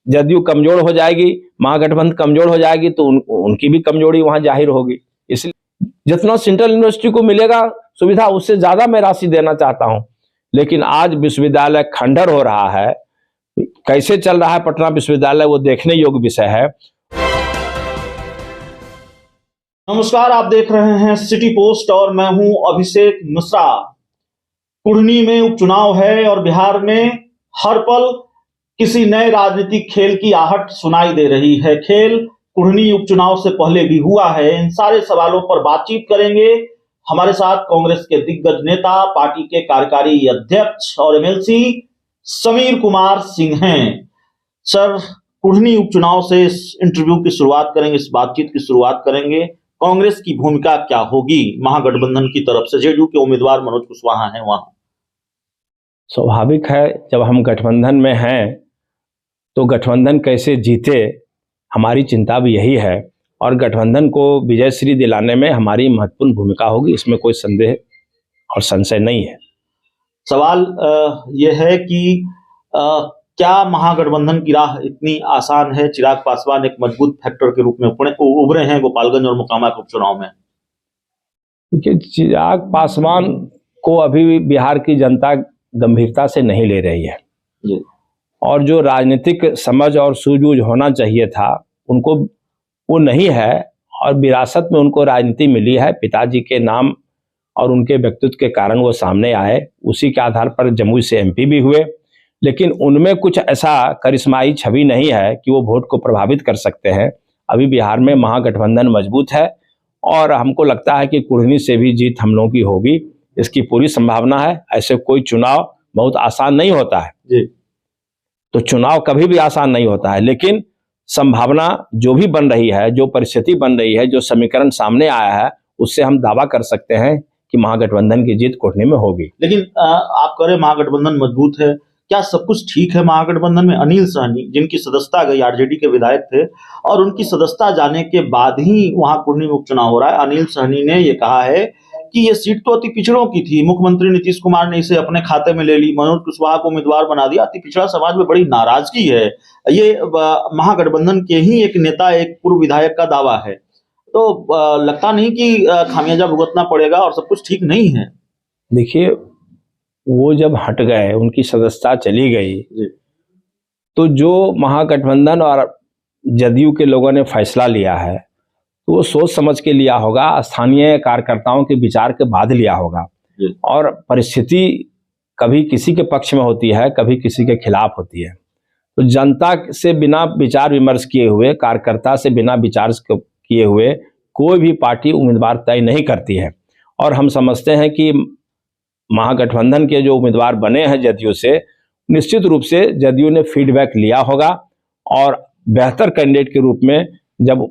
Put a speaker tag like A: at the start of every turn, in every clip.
A: जदयू कमजोर हो जाएगी, महागठबंधन कमजोर हो जाएगी तो उनकी भी कमजोरी वहां जाहिर होगी। इसलिए जितना सेंट्रल यूनिवर्सिटी को मिलेगा सुविधा उससे ज्यादा मैं राशि देना चाहता हूं। लेकिन आज विश्वविद्यालय खंडर हो रहा है, कैसे चल रहा है पटना विश्वविद्यालय वो देखने योग्य विषय है।
B: नमस्कार, आप देख रहे हैं सिटी पोस्ट और मैं हूं अभिषेक मिश्रा। कुढ़नी में उपचुनाव है और बिहार में हर पल किसी नए राजनीतिक खेल की आहट सुनाई दे रही है। खेल कुढ़नी उपचुनाव से पहले भी हुआ है। इन सारे सवालों पर बातचीत करेंगे। हमारे साथ कांग्रेस के दिग्गज नेता, पार्टी के कार्यकारी अध्यक्ष और एमएलसी समीर कुमार सिंह हैं। सर, कुढ़नी उपचुनाव से इस इंटरव्यू की शुरुआत करेंगे, इस बातचीत की शुरुआत करेंगे। कांग्रेस की भूमिका क्या होगी महागठबंधन की तरफ से? जेडीयू के उम्मीदवार मनोज कुशवाहा हैं वहां।
A: स्वाभाविक है, जब हम गठबंधन में हैं तो गठबंधन कैसे जीते हमारी चिंता भी यही है और गठबंधन को विजयश्री दिलाने में हमारी महत्वपूर्ण भूमिका होगी, इसमें कोई संदेह और संशय नहीं है। सवाल
B: यह है कि क्या महागठबंधन की राह इतनी आसान है? चिराग पासवान एक मजबूत फैक्टर के रूप में उभरे हैं गोपालगंज और मोकामा के उपचुनाव में।
A: देखिए, चिराग पासवान को अभी बिहार की जनता गंभीरता से नहीं ले रही है जी। और जो राजनीतिक समझ और सूझबूझ होना चाहिए था उनको वो नहीं है और विरासत में उनको राजनीति मिली है। पिताजी के नाम और उनके व्यक्तित्व के कारण वो सामने आए, उसी के आधार पर जमुई से एमपी भी हुए। लेकिन उनमें कुछ ऐसा करिश्माई छवि नहीं है कि वो वोट को प्रभावित कर सकते हैं। अभी बिहार में महागठबंधन मजबूत है और हमको लगता है कि कुढ़नी से भी जीत हम लोगों की होगी, इसकी पूरी संभावना है। ऐसे कोई चुनाव बहुत आसान नहीं होता है जी। तो चुनाव कभी भी आसान नहीं होता है, लेकिन संभावना जो भी बन रही है, जो परिस्थिति बन रही है, जो समीकरण सामने आया है, उससे हम दावा कर सकते हैं कि महागठबंधन की जीत कुढ़नी में होगी।
B: लेकिन आप कह रहे महागठबंधन मजबूत है, क्या सब कुछ ठीक है महागठबंधन में? अनिल सहनी जिनकी सदस्यता गई, आरजेडी के विधायक थे और उनकी सदस्यता जाने के बाद ही वहां कुढ़नी में उपचुनाव हो रहा है। अनिल सहनी ने यह कहा है कि ये सीट तो अति पिछड़ों की थी, मुख्यमंत्री नीतीश कुमार ने इसे अपने खाते में ले ली, मनोज कुशवाहा को उम्मीदवार बना दिया। अति पिछड़ा समाज में बड़ी नाराजगी है। ये महागठबंधन के ही एक नेता, एक पूर्व विधायक का दावा है। तो लगता नहीं कि खामियाजा भुगतना पड़ेगा और सब कुछ ठीक नहीं है?
A: देखिए, वो जब हट गए, उनकी सदस्यता चली गई जी। तो जो महागठबंधन और जदयू के लोगों ने फैसला लिया है तो वो सोच समझ के लिया होगा, स्थानीय कार्यकर्ताओं के विचार के बाद लिया होगा। और परिस्थिति कभी किसी के पक्ष में होती है, कभी किसी के खिलाफ होती है। तो जनता से बिना विचार विमर्श किए हुए, कार्यकर्ता से बिना विचार किए हुए कोई भी पार्टी उम्मीदवार तय नहीं करती है। और हम समझते हैं कि महागठबंधन के जो उम्मीदवार बने हैं जदयू से, निश्चित रूप से जदयू ने फीडबैक लिया होगा और बेहतर कैंडिडेट के रूप में जब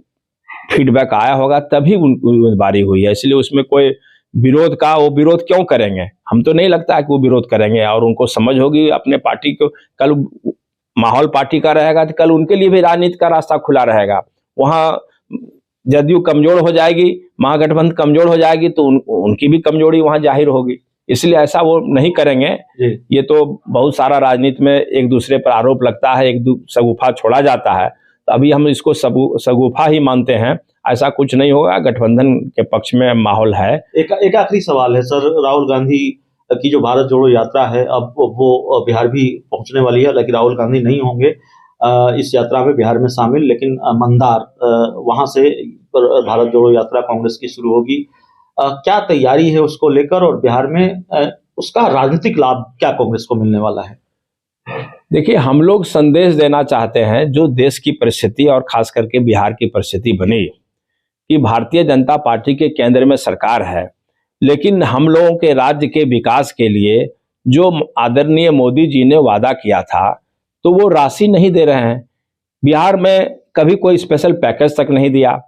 A: फीडबैक आया होगा तभी उनकी उम्मीदवारी हुई है। इसलिए उसमें कोई विरोध का, वो विरोध क्यों करेंगे? हम तो नहीं लगता है कि वो विरोध करेंगे और उनको समझ होगी अपने पार्टी को। कल माहौल पार्टी का रहेगा तो कल उनके लिए भी राजनीति का रास्ता खुला रहेगा। वहां जदयू कमजोर हो जाएगी, महागठबंधन कमजोर हो जाएगी तो उनकी भी कमजोरी वहां जाहिर होगी। इसलिए ऐसा वो नहीं करेंगे। ये तो बहुत सारा राजनीति में एक दूसरे पर आरोप लगता है, एक शगुफा छोड़ा जाता है, तो अभी हम इसको शगुफा ही मानते हैं। ऐसा कुछ नहीं होगा, गठबंधन के पक्ष में माहौल है।
B: एक आखिरी सवाल है सर, राहुल गांधी की जो भारत जोड़ो यात्रा है अब वो बिहार भी पहुंचने वाली है, लेकिन राहुल गांधी नहीं होंगे इस यात्रा में बिहार में शामिल। लेकिन मंदार वहां से भारत जोड़ो यात्रा कांग्रेस की शुरू होगी। क्या तैयारी है उसको लेकर और बिहार में उसका राजनीतिक लाभ क्या कांग्रेस को मिलने वाला है?
A: देखिए, हम लोग संदेश देना चाहते हैं, जो देश की परिस्थिति और खास करके बिहार की परिस्थिति बनी कि भारतीय जनता पार्टी के केंद्र में सरकार है, लेकिन हम लोगों के राज्य के विकास के लिए जो आदरणीय मोदी जी ने वादा किया था तो वो राशि नहीं दे रहे हैं। बिहार में कभी कोई स्पेशल पैकेज तक नहीं दिया।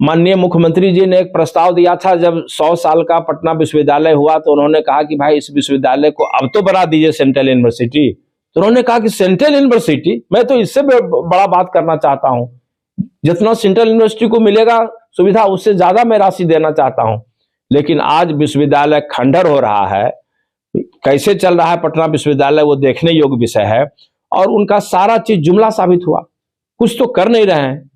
A: माननीय मुख्यमंत्री जी ने एक प्रस्ताव दिया था, जब 100 साल का पटना विश्वविद्यालय हुआ तो उन्होंने कहा कि भाई इस विश्वविद्यालय को अब तो बना दीजिए सेंट्रल यूनिवर्सिटी। तो उन्होंने कहा कि सेंट्रल यूनिवर्सिटी, मैं तो इससे बड़ा बात करना चाहता हूं, जितना सेंट्रल यूनिवर्सिटी को मिलेगा सुविधा उससे ज्यादा मैं राशि देना चाहता हूं। लेकिन आज विश्वविद्यालय खंडर हो रहा है, कैसे चल रहा है पटना विश्वविद्यालय वो देखने योग्य विषय है। और उनका सारा चीज जुमला साबित हुआ, कुछ तो कर नहीं रहे हैं।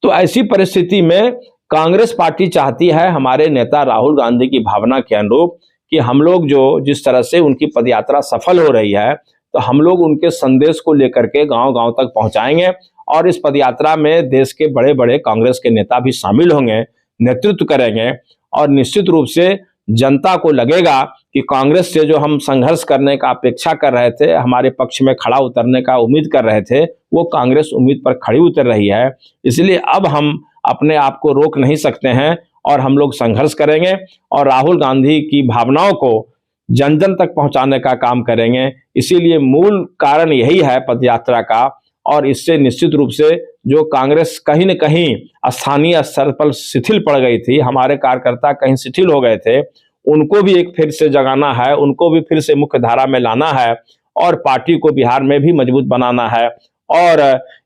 A: तो ऐसी परिस्थिति में कांग्रेस पार्टी चाहती है हमारे नेता राहुल गांधी की भावना के अनुरूप कि हम लोग जो जिस तरह से उनकी पदयात्रा सफल हो रही है, तो हम लोग उनके संदेश को लेकर के गांव-गांव तक पहुंचाएंगे और इस पदयात्रा में देश के बड़े बड़े कांग्रेस के नेता भी शामिल होंगे, नेतृत्व करेंगे और निश्चित रूप से जनता को लगेगा कि कांग्रेस से जो हम संघर्ष करने का अपेक्षा कर रहे थे, हमारे पक्ष में खड़ा उतरने का उम्मीद कर रहे थे, वो कांग्रेस उम्मीद पर खड़ी उतर रही है। इसलिए अब हम अपने आप को रोक नहीं सकते हैं और हम लोग संघर्ष करेंगे और राहुल गांधी की भावनाओं को जन जन तक पहुंचाने का काम करेंगे। इसीलिए मूल कारण यही है पदयात्रा का और इससे निश्चित रूप से जो कांग्रेस कहीं न कहीं स्थानीय स्तर पर शिथिल पड़ गई थी, हमारे कार्यकर्ता कहीं शिथिल हो गए थे, उनको भी एक फिर से जगाना है, उनको भी फिर से मुख्य धारा में लाना है और पार्टी को बिहार में भी मजबूत बनाना है और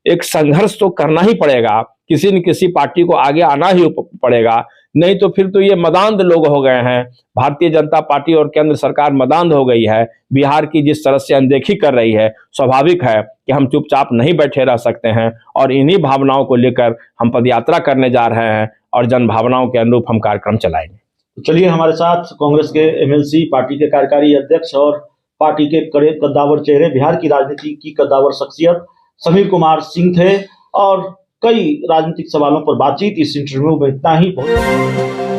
A: एक संघर्ष तो करना ही पड़ेगा, किसी न किसी पार्टी को आगे आना ही पड़ेगा, नहीं तो फिर तो ये मदांध लोग हो गए हैं। भारतीय जनता पार्टी और केंद्र सरकार मदांध हो गई है, बिहार की जिस तरह से अनदेखी कर रही है, स्वाभाविक है कि हम चुपचाप नहीं बैठे रह सकते हैं और इन्हीं भावनाओं को लेकर हम पदयात्रा करने जा रहे हैं और जन भावनाओं के अनुरूप हम कार्यक्रम चलाएंगे।
B: तो चलिए, हमारे साथ कांग्रेस के एमएलसी, पार्टी के कार्यकारी अध्यक्ष और पार्टी के कड़े कद्दावर चेहरे, बिहार की राजनीति की कद्दावर शख्सियत समीर कुमार सिंह थे और कई राजनीतिक सवालों पर बातचीत। इस इंटरव्यू में इतना ही। बहुत